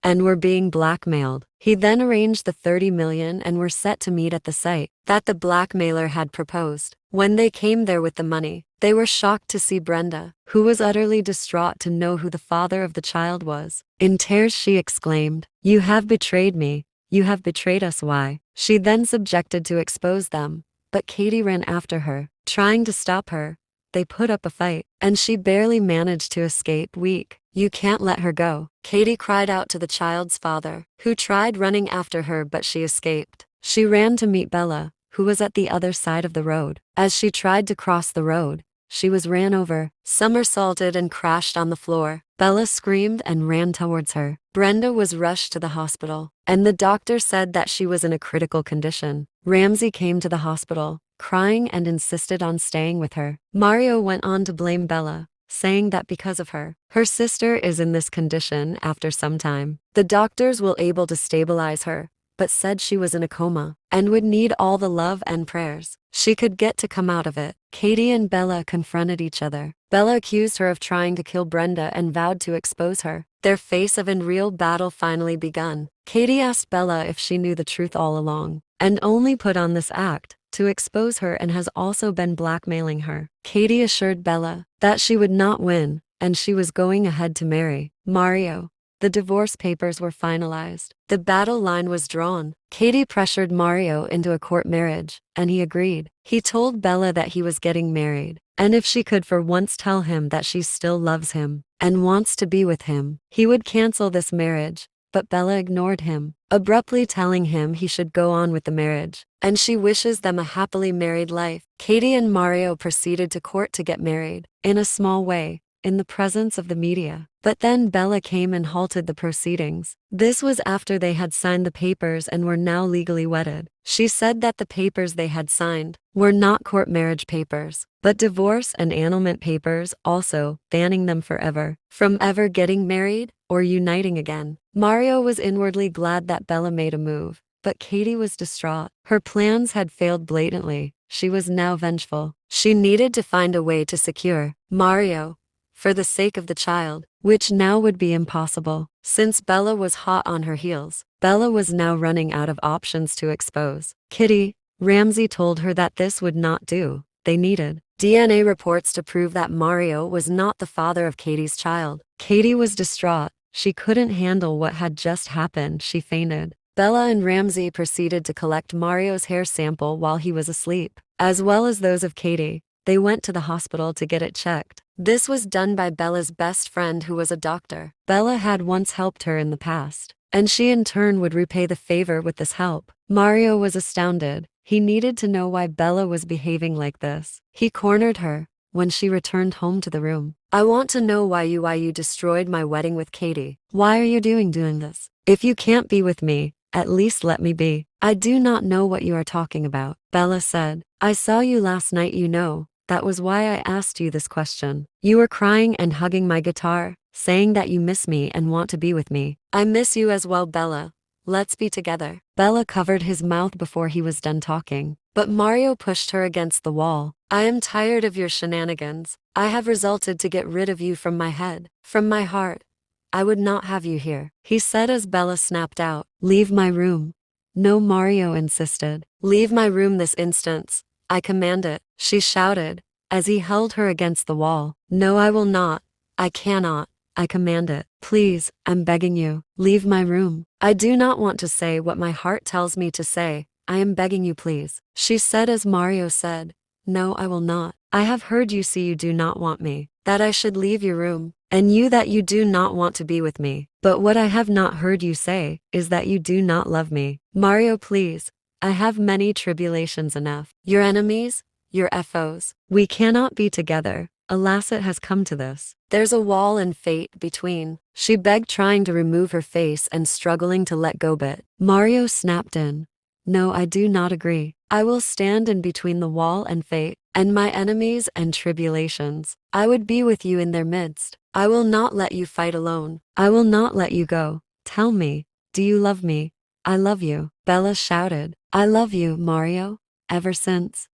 and were being blackmailed. He then arranged the 30 million and were set to meet at the site that the blackmailer had proposed. When they came there with the money, they were shocked to see Brenda, who was utterly distraught to know who the father of the child was. In tears she exclaimed, "You have betrayed me. You have betrayed us." Why? She then subjected to expose them, but Katie ran after her, trying to stop her. They put up a fight, and she barely managed to escape. Weak, "You can't let her go," Katie cried out to the child's father, who tried running after her but she escaped. She ran to meet Bella, who was at the other side of the road. As she tried to cross the road, she was ran over, somersaulted and crashed on the floor. Bella screamed and ran towards her. Brenda was rushed to the hospital, and the doctor said that she was in a critical condition. Ramsey came to the hospital, crying and insisted on staying with her. Mario went on to blame Bella, saying that because of her, her sister is in this condition. After some time, the doctors were able to stabilize her, but said she was in a coma and would need all the love and prayers she could get to come out of it. Katie and Bella confronted each other. Bella accused her of trying to kill Brenda and vowed to expose her. Their face of a real battle finally begun. Katie asked Bella if she knew the truth all along, and only put on this act to expose her and has also been blackmailing her. Katie assured Bella that she would not win, and she was going ahead to marry Mario. The divorce papers were finalized. The battle line was drawn. Katie pressured Mario into a court marriage, and he agreed. He told Bella that he was getting married, and if she could for once tell him that she still loves him and wants to be with him, he would cancel this marriage. But Bella ignored him, abruptly telling him he should go on with the marriage, and she wishes them a happily married life. Katie and Mario proceeded to court to get married, in a small way, in the presence of the media. But then Bella came and halted the proceedings. This was after they had signed the papers and were now legally wedded. She said that the papers they had signed were not court marriage papers, but divorce and annulment papers, also banning them forever from ever getting married or uniting again. Mario was inwardly glad that Bella made a move, but Katie was distraught. Her plans had failed blatantly. She was now vengeful. She needed to find a way to secure Mario for the sake of the child, which now would be impossible, since Bella was hot on her heels. Bella was now running out of options to expose Kitty. Ramsey told her that this would not do. They needed DNA reports to prove that Mario was not the father of Katie's child. Katie was distraught. She couldn't handle what had just happened. She fainted. Bella and Ramsey proceeded to collect Mario's hair sample while he was asleep, as well as those of Katie. They went to the hospital to get it checked. This was done by Bella's best friend, who was a doctor. Bella had once helped her in the past, and she in turn would repay the favor with this help. Mario was astounded. He needed to know why Bella was behaving like this. He cornered her when she returned home to the room. "I want to know why you destroyed my wedding with Katie. Why are you doing this? If you can't be with me, at least let me be." "I do not know what you are talking about," Bella said. "I saw you last night, you know. That was why I asked you this question. You were crying and hugging my guitar, saying that you miss me and want to be with me." "I miss you as well, Bella. Let's be together." Bella covered his mouth before he was done talking, but Mario pushed her against the wall. "I am tired of your shenanigans. I have resolved to get rid of you from my head, from my heart. I would not have you here," he said as Bella snapped out. "Leave my room." "No," Mario insisted. "Leave my room this instant. I command it," she shouted, as he held her against the wall. "No, I will not. I cannot. I command it. Please, I'm begging you. Leave my room. I do not want to say what my heart tells me to say. I am begging you, please," she said as Mario said, "No, I will not. I have heard you say you do not want me, that I should leave your room, and you that you do not want to be with me. But what I have not heard you say is that you do not love me. Mario, please. I have many tribulations enough. Your enemies, your FOs. We cannot be together. Alas, it has come to this. There's a wall and fate between," she begged, trying to remove her face and struggling to let go, but Mario snapped in. "No, I do not agree. I will stand in between the wall and fate, and my enemies and tribulations. I would be with you in their midst. I will not let you fight alone. I will not let you go. Tell me, do you love me?" "I love you," Bella shouted. "I love you, Mario. Ever since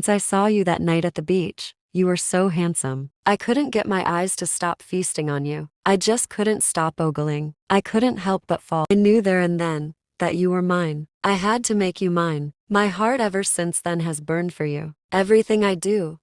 I saw you that night at the beach. You were so handsome. I couldn't get my eyes to stop feasting on you. I just couldn't stop ogling. I couldn't help but fall. I knew there and then that you were mine. I had to make you mine. My heart ever since then has burned for you. Everything I do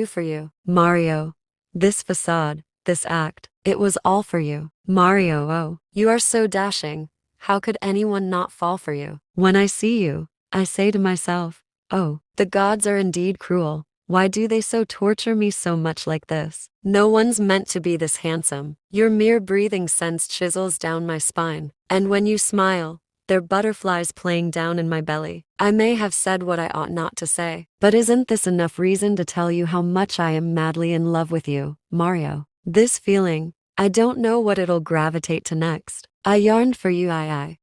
for you. Mario. This facade, this act, it was all for you. Mario, oh, you are so dashing. How could anyone not fall for you? When I see you, I say to myself, oh, the gods are indeed cruel. Why do they so torture me so much like this? No one's meant to be this handsome. Your mere breathing sends chisels down my spine. And when you smile, they're butterflies playing down in my belly. I may have said what I ought not to say, but isn't this enough reason to tell you how much I am madly in love with you, Mario? This feeling, I don't know what it'll gravitate to next. I yearned for you,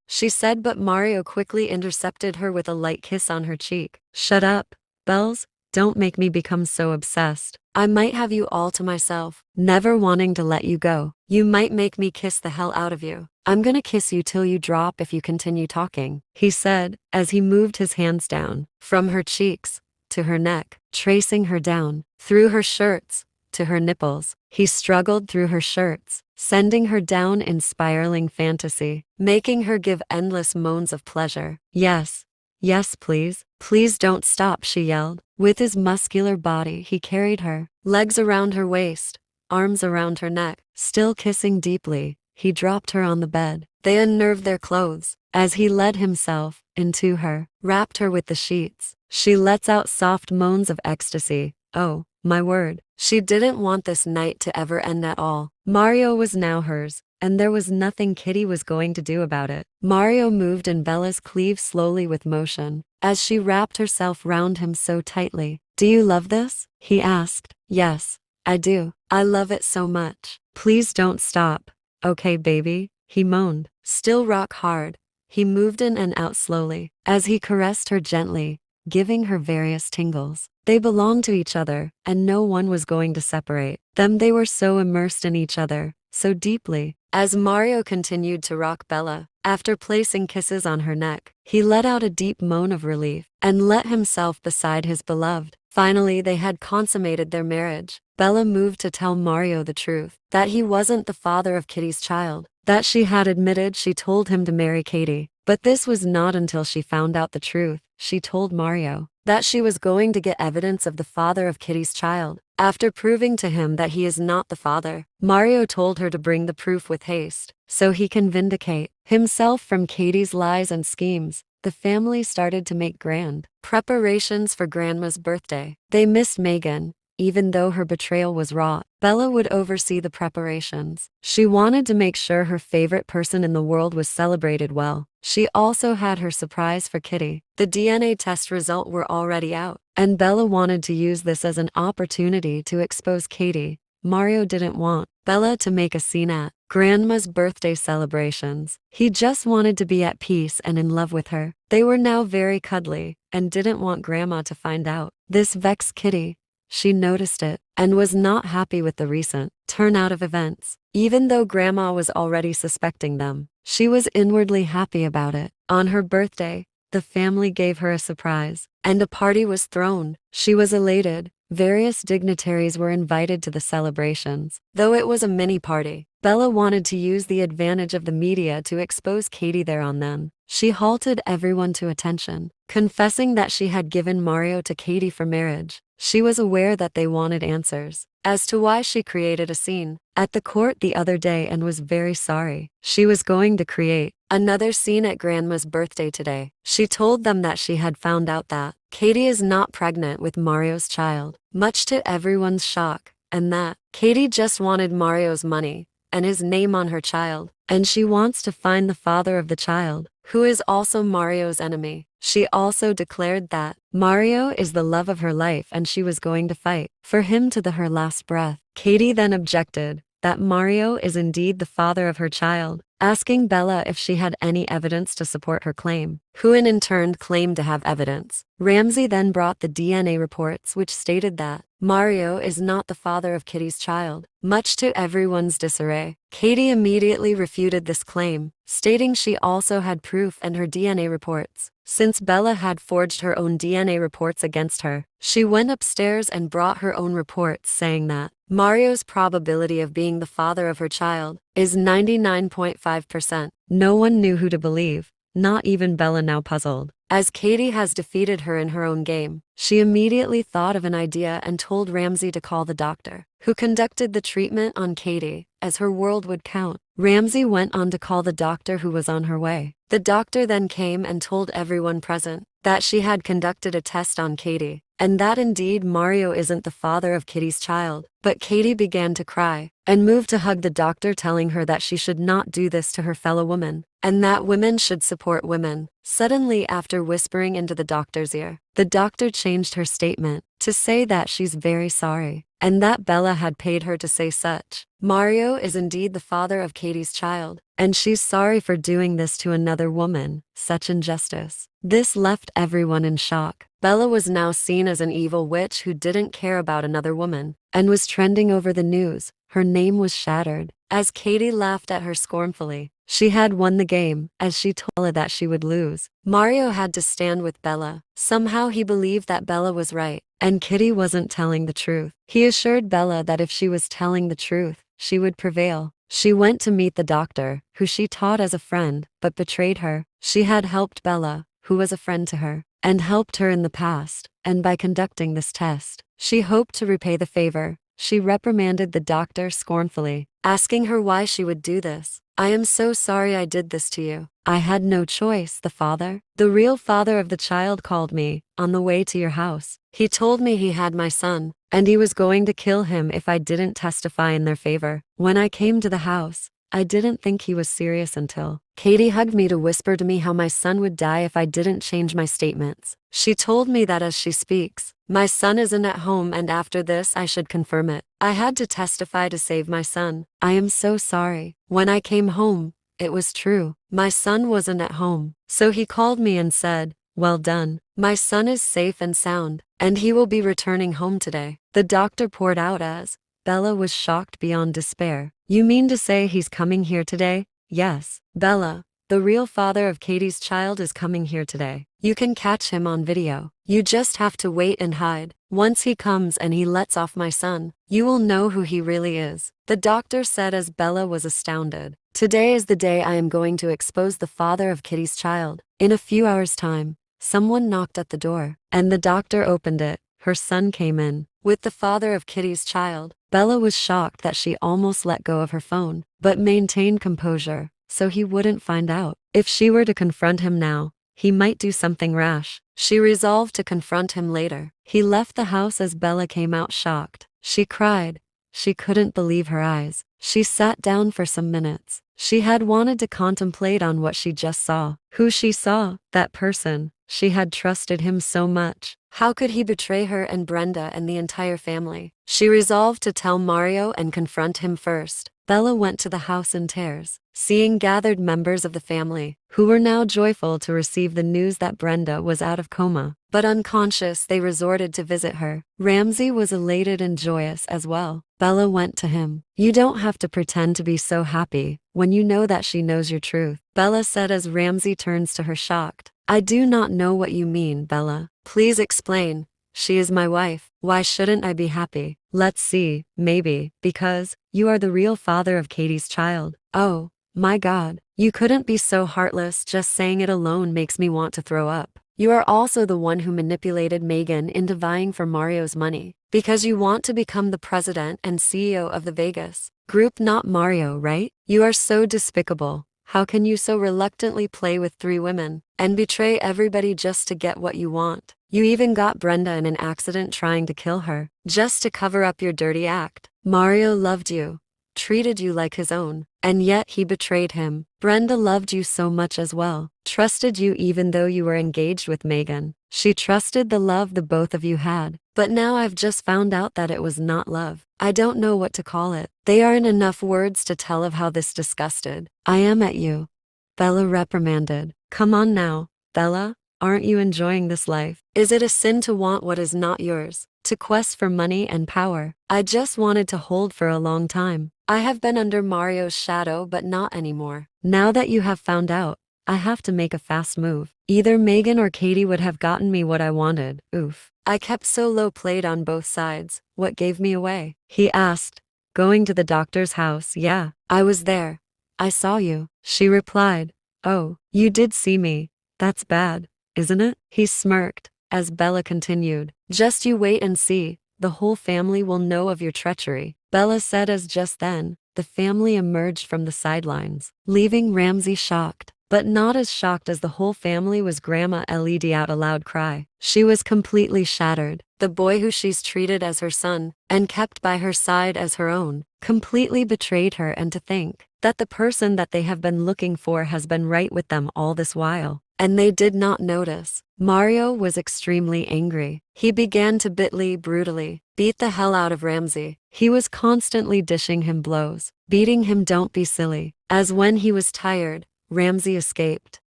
she said, but Mario quickly intercepted her with a light kiss on her cheek. Shut up, Bells. Don't make me become so obsessed. I might have you all to myself, never wanting to let you go. You might make me kiss the hell out of you. I'm gonna kiss you till you drop if you continue talking, he said, as he moved his hands down, from her cheeks, to her neck, tracing her down, through her shirts, to her nipples. He struggled through her shirts, sending her down in spiraling fantasy, making her give endless moans of pleasure. Yes. Yes, please. Please don't stop, she yelled. With his muscular body, he carried her, legs around her waist, arms around her neck. Still kissing deeply, he dropped her on the bed. They unnerved their clothes as he led himself into her, wrapped her with the sheets. She lets out soft moans of ecstasy. Oh, my word. She didn't want this night to ever end at all. Mario was now hers, and there was nothing Kitty was going to do about it. Mario moved in Bella's cleave slowly with motion, as she wrapped herself round him so tightly. Do you love this? He asked. Yes, I do. I love it so much. Please don't stop. Okay, baby, he moaned. Still rock hard, he moved in and out slowly, as he caressed her gently, giving her various tingles. They belonged to each other, and no one was going to separate them. They were so immersed in each other, so deeply. As Mario continued to rock Bella, after placing kisses on her neck, he let out a deep moan of relief, and let himself beside his beloved. Finally, they had consummated their marriage. Bella moved to tell Mario the truth, that he wasn't the father of Kitty's child, that she had admitted she told him to marry Katie. But this was not until she found out the truth. She told Mario that she was going to get evidence of the father of Kitty's child. After proving to him that he is not the father, Mario told her to bring the proof with haste, so he can vindicate himself from Katie's lies and schemes. The family started to make grand preparations for Grandma's birthday. They missed Megan. Even though her betrayal was wrought, Bella would oversee the preparations. She wanted to make sure her favorite person in the world was celebrated well. She also had her surprise for Kitty. The DNA test result were already out, and Bella wanted to use this as an opportunity to expose Katie. Mario didn't want Bella to make a scene at Grandma's birthday celebrations. He just wanted to be at peace and in love with her. They were now very cuddly, and didn't want Grandma to find out. This vexed Kitty. She noticed it, and was not happy with the recent turnout of events. Even though Grandma was already suspecting them, she was inwardly happy about it. On her birthday, the family gave her a surprise, and a party was thrown. She was elated. Various dignitaries were invited to the celebrations. Though it was a mini party, Bella wanted to use the advantage of the media to expose Katie there on then. She halted everyone to attention, confessing that she had given Mario to Katie for marriage. She was aware that they wanted answers as to why she created a scene at the court the other day and was very sorry. She was going to create another scene at Grandma's birthday today. She told them that she had found out that Katie is not pregnant with Mario's child, much to everyone's shock, and that Katie just wanted Mario's money and his name on her child, and she wants to find the father of the child, who is also Mario's enemy. She also declared that Mario is the love of her life and she was going to fight for him to her last breath. Katie then objected that Mario is indeed the father of her child, asking Bella if she had any evidence to support her claim, who in turn claimed to have evidence. Ramsey then brought the DNA reports which stated that Mario is not the father of Kitty's child. Much to everyone's disarray, Katie immediately refuted this claim, stating she also had proof and her DNA reports. Since Bella had forged her own DNA reports against her, she went upstairs and brought her own reports saying that Mario's probability of being the father of her child is 99.5%. No one knew who to believe, not even Bella, now puzzled. As Katie has defeated her in her own game, she immediately thought of an idea and told Ramsey to call the doctor, who conducted the treatment on Katie, as her world would count. Ramsey went on to call the doctor, who was on her way. The doctor then came and told everyone present that she had conducted a test on Katie, and that indeed Mario isn't the father of Kitty's child. But Katie began to cry and moved to hug the doctor, telling her that she should not do this to her fellow woman, and that women should support women. Suddenly, after whispering into the doctor's ear, the doctor changed her statement to say that she's very sorry, and that Bella had paid her to say such. Mario is indeed the father of Katie's child, and she's sorry for doing this to another woman. Such injustice. This left everyone in shock. Bella was now seen as an evil witch who didn't care about another woman, and was trending over the news. Her name was shattered. As Katie laughed at her scornfully, she had won the game, as she told Bella that she would lose. Mario had to stand with Bella. Somehow he believed that Bella was right, and Kitty wasn't telling the truth. He assured Bella that if she was telling the truth, she would prevail. She went to meet the doctor, who she taught as a friend, but betrayed her. She had helped Bella, who was a friend to her, and helped her in the past, and by conducting this test, she hoped to repay the favor. She reprimanded the doctor scornfully, asking her why she would do this. "I am so sorry I did this to you. I had no choice." The real father of the child called me on the way to your house. He told me he had my son, and he was going to kill him if I didn't testify in their favor. When I came to the house, I didn't think he was serious until Katie hugged me to whisper to me how my son would die if I didn't change my statements. She told me that as she speaks, my son isn't at home, and after this I should confirm it. I had to testify to save my son. I am so sorry. When I came home, it was true. My son wasn't at home. So he called me and said, "Well done. My son is safe and sound, and he will be returning home today." The doctor poured out as Bella was shocked beyond despair. "You mean to say he's coming here today?" "Yes, Bella, the real father of Katie's child, is coming here today. You can catch him on video. You just have to wait and hide. Once he comes and he lets off my son, you will know who he really is," the doctor said as Bella was astounded. "Today is the day I am going to expose the father of Kitty's child." In a few hours' time, someone knocked at the door, and the doctor opened it. Her son came in with the father of Kitty's child. Bella was shocked that she almost let go of her phone, but maintained composure, so he wouldn't find out. If she were to confront him now, he might do something rash. She resolved to confront him later. He left the house as Bella came out shocked. She cried. She couldn't believe her eyes. She sat down for some minutes. She had wanted to contemplate on what she just saw. Who she saw, that person. She had trusted him so much. How could he betray her and Brenda and the entire family? She resolved to tell Mario and confront him first. Bella went to the house in tears, seeing gathered members of the family, who were now joyful to receive the news that Brenda was out of coma. But unconscious, they resorted to visit her. Ramsey was elated and joyous as well. Bella went to him. "You don't have to pretend to be so happy when you know that she knows your truth," Bella said as Ramsey turns to her shocked. "I do not know what you mean, Bella. Please explain. She is my wife. Why shouldn't I be happy?" "Let's see, maybe, because you are the real father of Katie's child." "Oh, my God. You couldn't be so heartless. Just saying it alone makes me want to throw up. You are also the one who manipulated Megan into vying for Mario's money, because you want to become the president and CEO of the Vegas group, not Mario, right? You are so despicable. How can you so reluctantly play with 3 women and betray everybody just to get what you want? You even got Brenda in an accident trying to kill her, just to cover up your dirty act. Mario loved you, treated you like his own, and yet he betrayed him. Brenda loved you so much as well, trusted you even though you were engaged with Megan. She trusted the love the both of you had. But now I've just found out that it was not love. I don't know what to call it. They aren't enough words to tell of how this disgusted I am at you," Bella reprimanded. "Come on now, Bella. Aren't you enjoying this life? Is it a sin to want what is not yours? To quest for money and power? I just wanted to hold for a long time. I have been under Mario's shadow, but not anymore. Now that you have found out, I have to make a fast move. Either Megan or Katie would have gotten me what I wanted. Oof. I kept so low played on both sides. What gave me away? He asked. Going to the doctor's house, yeah. I was there. I saw you. She replied. Oh, you did see me. That's bad, isn't it? He smirked as Bella continued. Just you wait and see. The whole family will know of your treachery. Bella said as just then, the family emerged from the sidelines, leaving Ramsey shocked. But not as shocked as the whole family was. Grandma let out a loud cry. She was completely shattered. The boy who she's treated as her son and kept by her side as her own completely betrayed her, and to think that the person that they have been looking for has been right with them all this while, and they did not notice. Mario was extremely angry. He began to brutally beat the hell out of Ramsey. He was constantly dishing him blows, beating him. Don't be silly. As when he was tired, Ramsey escaped.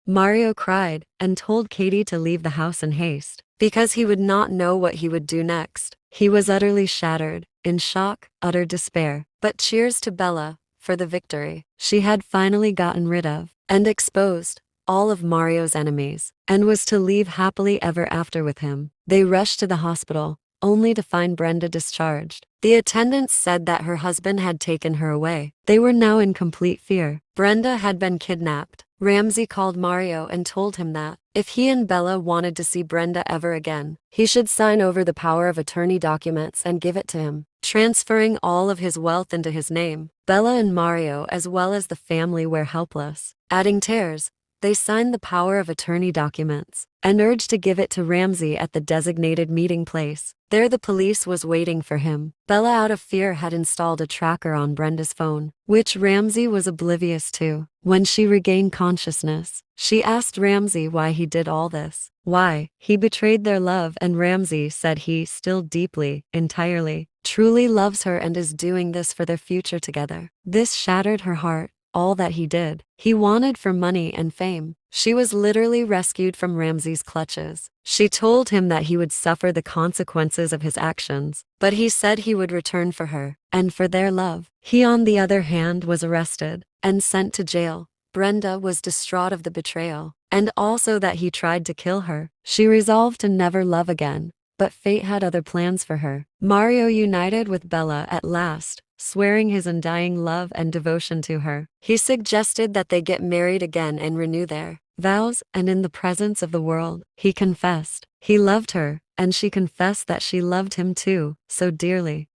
Mario cried and told Katie to leave the house in haste, because he would not know what he would do next. He was utterly shattered, in shock, utter despair. But cheers to Bella for the victory. She had finally gotten rid of and exposed all of Mario's enemies, and was to live happily ever after with him. They rushed to the hospital, only to find Brenda discharged. The attendants said that her husband had taken her away. They were now in complete fear. Brenda had been kidnapped. Ramsey called Mario and told him that if he and Bella wanted to see Brenda ever again, he should sign over the power of attorney documents and give it to him, transferring all of his wealth into his name. Bella and Mario, as well as the family, were helpless. Adding tears, they signed the power of attorney documents and urged to give it to Ramsey at the designated meeting place. There the police was waiting for him. Bella, out of fear, had installed a tracker on Brenda's phone, which Ramsey was oblivious to. When she regained consciousness, she asked Ramsey why he did all this. Why he betrayed their love, and Ramsey said he still deeply, entirely, truly loves her and is doing this for their future together. This shattered her heart. All that he did, he wanted for money and fame. She was literally rescued from Ramsey's clutches. She told him that he would suffer the consequences of his actions, but he said he would return for her and for their love. He, on the other hand, was arrested and sent to jail. Brenda was distraught of the betrayal, and also that he tried to kill her. She resolved to never love again, but fate had other plans for her. Mario united with Bella at last, swearing his undying love and devotion to her. He suggested that they get married again and renew their vows, and in the presence of the world, he confessed he loved her, and she confessed that she loved him too, so dearly.